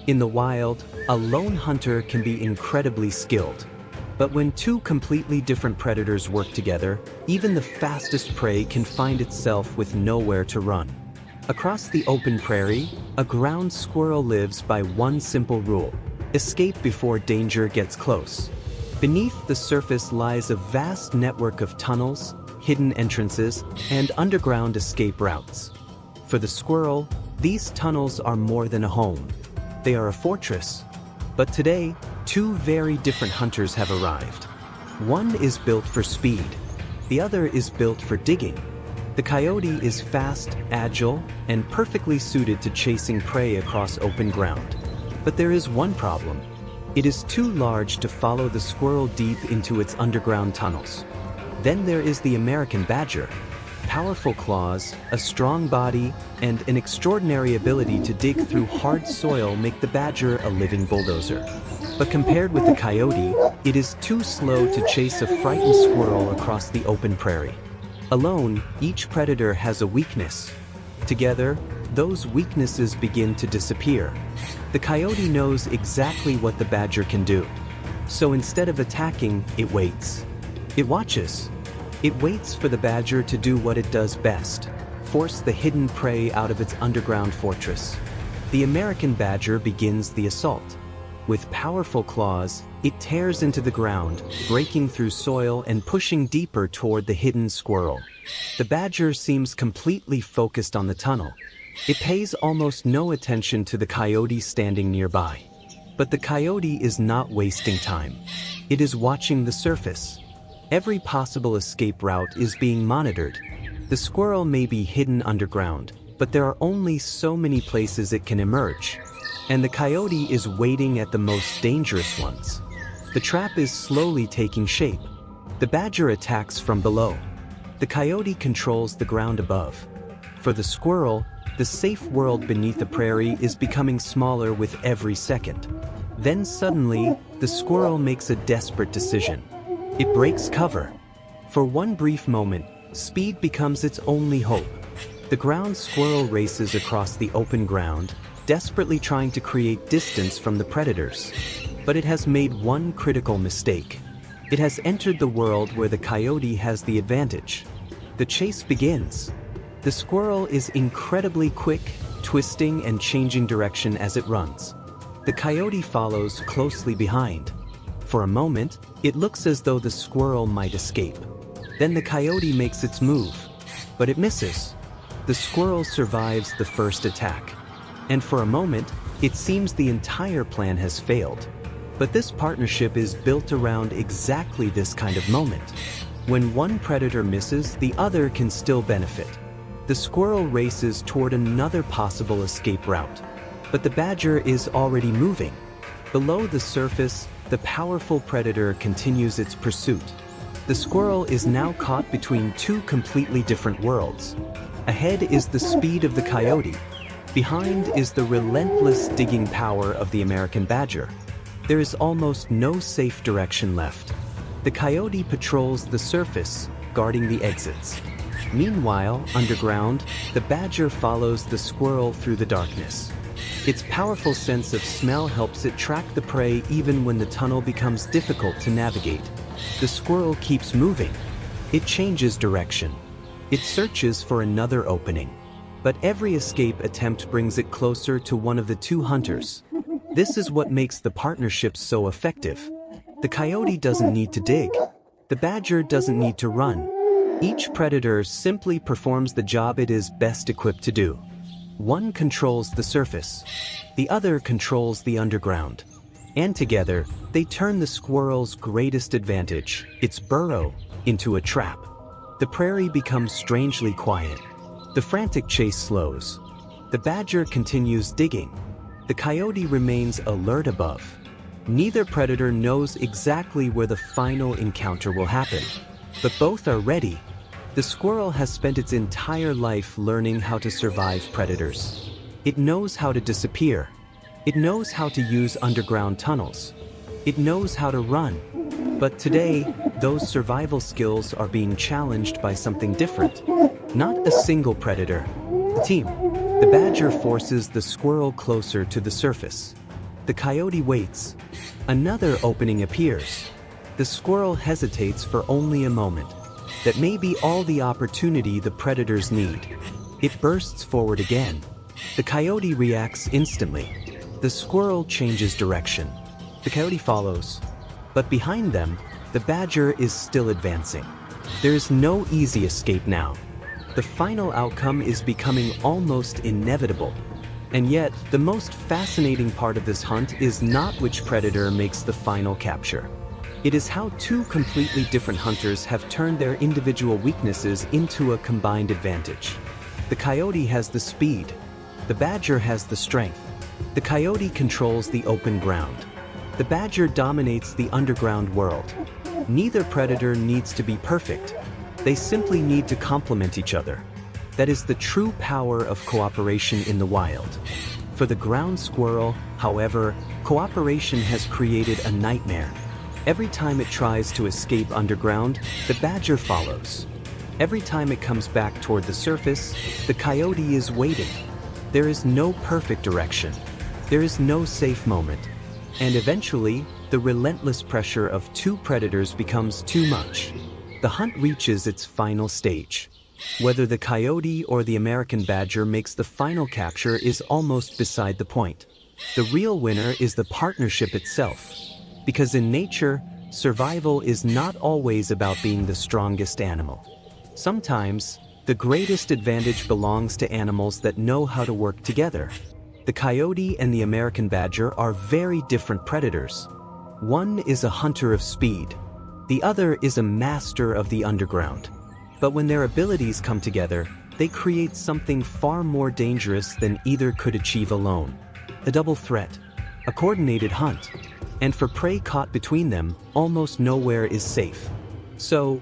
In the wild, a lone hunter can be incredibly skilled. But when two completely different predators work together, even the fastest prey can find itself with nowhere to run. Across the open prairie, a ground squirrel lives by one simple rule: escape before danger gets close. Beneath the surface lies a vast network of tunnels, hidden entrances, and underground escape routes. For the squirrel, these tunnels are more than a home. They are a fortress. But today, two very different hunters have arrived. One is built for speed. The other is built for digging. The coyote is fast, agile, and perfectly suited to chasing prey across open ground. But there is one problem. It is too large to follow the squirrel deep into its underground tunnels. Then there is the American badger. Powerful claws, a strong body, and an extraordinary ability to dig through hard soil make the badger a living bulldozer. But compared with the coyote, it is too slow to chase a frightened squirrel across the open prairie. Alone, each predator has a weakness. Together, those weaknesses begin to disappear. The coyote knows exactly what the badger can do. So instead of attacking, it waits. It watches. It waits for the badger to do what it does best: force the hidden prey out of its underground fortress. The American badger begins the assault. With powerful claws, it tears into the ground, breaking through soil and pushing deeper toward the hidden squirrel. The badger seems completely focused on the tunnel. It pays almost no attention to the coyote standing nearby. But the coyote is not wasting time. It is watching the surface. Every possible escape route is being monitored. The squirrel may be hidden underground, but there are only so many places it can emerge. And the coyote is waiting at the most dangerous ones. The trap is slowly taking shape. The badger attacks from below. The coyote controls the ground above. For the squirrel, the safe world beneath the prairie is becoming smaller with every second. Then suddenly, the squirrel makes a desperate decision. It breaks cover. For one brief moment, speed becomes its only hope. The ground squirrel races across the open ground, desperately trying to create distance from the predators. But it has made one critical mistake. It has entered the world where the coyote has the advantage. The chase begins. The squirrel is incredibly quick, twisting and changing direction as it runs. The coyote follows closely behind. For a moment, it looks as though the squirrel might escape. Then the coyote makes its move, but it misses. The squirrel survives the first attack. And for a moment, it seems the entire plan has failed. But this partnership is built around exactly this kind of moment. When one predator misses, the other can still benefit. The squirrel races toward another possible escape route. But the badger is already moving. Below the surface, the powerful predator continues its pursuit. The squirrel is now caught between two completely different worlds. Ahead is the speed of the coyote. Behind is the relentless digging power of the American badger. There is almost no safe direction left. The coyote patrols the surface, guarding the exits. Meanwhile, underground, the badger follows the squirrel through the darkness. Its powerful sense of smell helps it track the prey even when the tunnel becomes difficult to navigate. The squirrel keeps moving. It changes direction. It searches for another opening. But every escape attempt brings it closer to one of the two hunters. This is what makes the partnership so effective. The coyote doesn't need to dig. The badger doesn't need to run. Each predator simply performs the job it is best equipped to do. One controls the surface. The other controls the underground. And together, they turn the squirrel's greatest advantage, its burrow, into a trap. The prairie becomes strangely quiet. The frantic chase slows. The badger continues digging. The coyote remains alert above. Neither predator knows exactly where the final encounter will happen. But both are ready. The squirrel has spent its entire life learning how to survive predators. It knows how to disappear. It knows how to use underground tunnels. It knows how to run. But today, those survival skills are being challenged by something different. Not a single predator. The team. The badger forces the squirrel closer to the surface. The coyote waits. Another opening appears. The squirrel hesitates for only a moment. That may be all the opportunity the predators need. It bursts forward again. The coyote reacts instantly. The squirrel changes direction. The coyote follows. But behind them, the badger is still advancing. There is no easy escape now. The final outcome is becoming almost inevitable. And yet, the most fascinating part of this hunt is not which predator makes the final capture. It is how two completely different hunters have turned their individual weaknesses into a combined advantage. The coyote has the speed. The badger has the strength. The coyote controls the open ground. The badger dominates the underground world. Neither predator needs to be perfect. They simply need to complement each other. That is the true power of cooperation in the wild. For the ground squirrel, however, cooperation has created a nightmare. Every time it tries to escape underground, the badger follows. Every time it comes back toward the surface, the coyote is waiting. There is no perfect direction. There is no safe moment. And eventually, the relentless pressure of two predators becomes too much. The hunt reaches its final stage. Whether the coyote or the American badger makes the final capture is almost beside the point. The real winner is the partnership itself. Because in nature, survival is not always about being the strongest animal. Sometimes, the greatest advantage belongs to animals that know how to work together. The coyote and the American badger are very different predators. One is a hunter of speed. The other is a master of the underground. But when their abilities come together, they create something far more dangerous than either could achieve alone. A double threat, a coordinated hunt. And for prey caught between them, almost nowhere is safe. So,